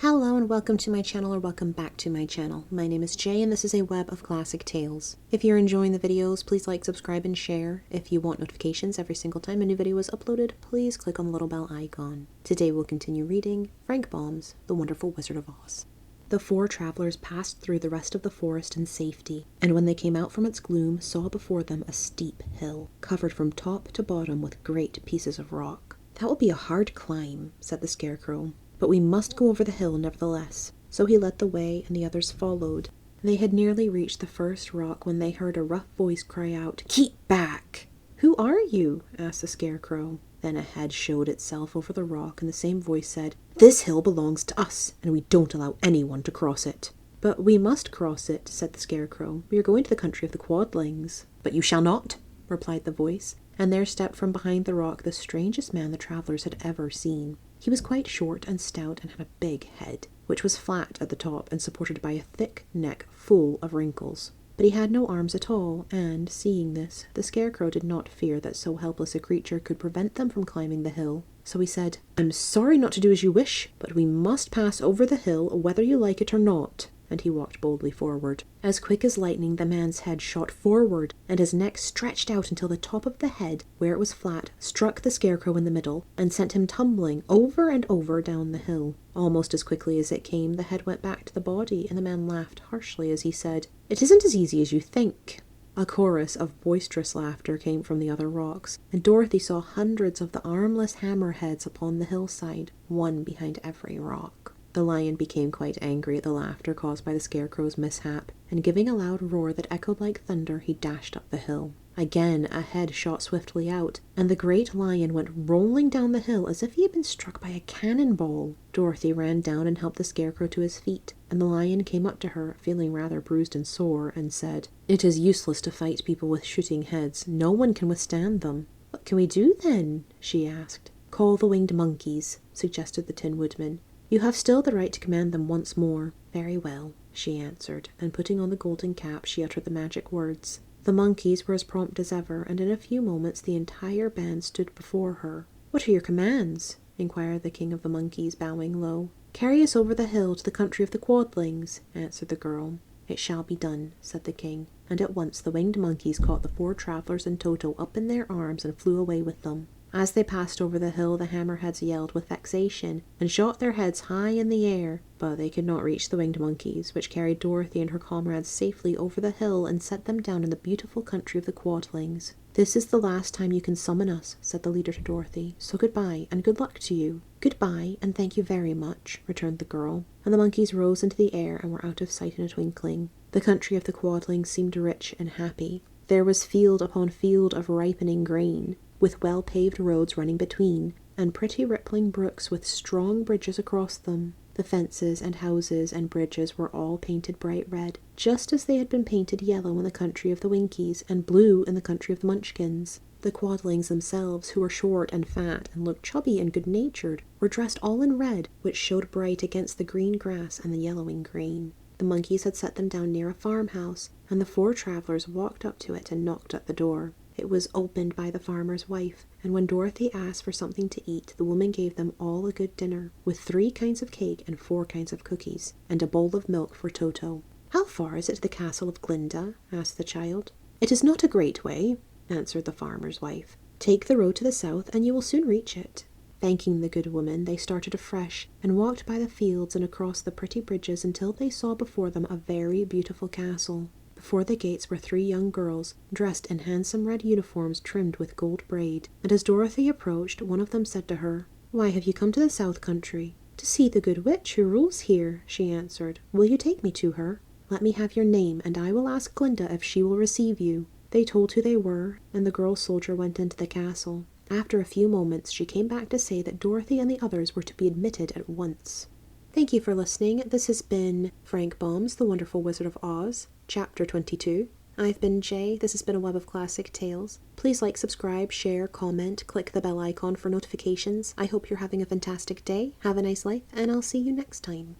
Hello and welcome to my channel, or welcome back to my channel. My name is Jay and this is a web of classic tales. If you're enjoying the videos, please like, subscribe, and share. If you want notifications every single time a new video is uploaded, please click on the little bell icon. Today we'll continue reading Frank Baum's The Wonderful Wizard of Oz. The four travelers passed through the rest of the forest in safety, and when they came out from its gloom, saw before them a steep hill, covered from top to bottom with great pieces of rock. "That will be a hard climb," said the Scarecrow. "But we must go over the hill nevertheless." So he led the way, and the others followed. They had nearly reached the first rock when they heard a rough voice cry out, "Keep back!" "Who are you?" asked the Scarecrow. Then a head showed itself over the rock, and the same voice said, "This hill belongs to us, and we don't allow anyone to cross it." "But we must cross it," said the Scarecrow. "We are going to the country of the Quadlings." "But you shall not," replied the voice, and there stepped from behind the rock the strangest man the travelers had ever seen. He was quite short and stout and had a big head, which was flat at the top and supported by a thick neck full of wrinkles. But he had no arms at all, and, seeing this, the Scarecrow did not fear that so helpless a creature could prevent them from climbing the hill. So he said, "I'm sorry not to do as you wish, but we must pass over the hill whether you like it or not." And he walked boldly forward. As quick as lightning, the man's head shot forward, and his neck stretched out until the top of the head, where it was flat, struck the Scarecrow in the middle, and sent him tumbling over and over down the hill. Almost as quickly as it came, the head went back to the body, and the man laughed harshly as he said, "It isn't as easy as you think." A chorus of boisterous laughter came from the other rocks, and Dorothy saw hundreds of the armless Hammerheads upon the hillside, one behind every rock. The lion became quite angry at the laughter caused by the Scarecrow's mishap, and giving a loud roar that echoed like thunder, he dashed up the hill. Again a head shot swiftly out, and the great lion went rolling down the hill as if he had been struck by a cannonball. Dorothy ran down and helped the Scarecrow to his feet, and the lion came up to her, feeling rather bruised and sore, and said, "It is useless to fight people with shooting heads. No one can withstand them." "What can we do then?" she asked. "Call the winged monkeys," suggested the Tin Woodman. "You have still the right to command them once more." "Very well," she answered, and putting on the golden cap, she uttered the magic words. The monkeys were as prompt as ever, and in a few moments the entire band stood before her. "What are your commands?" inquired the King of the Monkeys, bowing low. "Carry us over the hill to the country of the Quadlings," answered the girl. "It shall be done," said the king, and at once the winged monkeys caught the four travelers and Toto up in their arms and flew away with them. As they passed over the hill, the Hammerheads yelled with vexation and shot their heads high in the air, but they could not reach the winged monkeys, which carried Dorothy and her comrades safely over the hill and set them down in the beautiful country of the Quadlings. "This is the last time you can summon us," said the leader to Dorothy, "so goodbye and good luck to you." "Goodbye and thank you very much," returned the girl, and the monkeys rose into the air and were out of sight in a twinkling. The country of the Quadlings seemed rich and happy. There was field upon field of ripening grain, with well-paved roads running between, and pretty rippling brooks with strong bridges across them. The fences and houses and bridges were all painted bright red, just as they had been painted yellow in the country of the Winkies and blue in the country of the Munchkins. The Quadlings themselves, who were short and fat and looked chubby and good-natured, were dressed all in red, which showed bright against the green grass and the yellowing grain. The monkeys had set them down near a farmhouse, and the four travelers walked up to it and knocked at the door. It was opened by the farmer's wife, and when Dorothy asked for something to eat, the woman gave them all a good dinner, with 3 kinds of cake and 4 kinds of cookies, and a bowl of milk for Toto. "How far is it to the castle of Glinda?" asked the child. "It is not a great way," answered the farmer's wife. "Take the road to the south, and you will soon reach it." Thanking the good woman, they started afresh, and walked by the fields and across the pretty bridges until they saw before them a very beautiful castle. Before the gates were 3 young girls, dressed in handsome red uniforms trimmed with gold braid, and as Dorothy approached, one of them said to her, "Why have you come to the South Country?" "To see the good witch who rules here," she answered. "Will you take me to her?" "Let me have your name, and I will ask Glinda if she will receive you." They told who they were, and the girl soldier went into the castle. After a few moments, she came back to say that Dorothy and the others were to be admitted at once. Thank you for listening. This has been Frank Baum's The Wonderful Wizard of Oz, Chapter 22. I've been Jay. This has been a web of classic tales. Please like, subscribe, share, comment, click the bell icon for notifications. I hope you're having a fantastic day. Have a nice life, and I'll see you next time.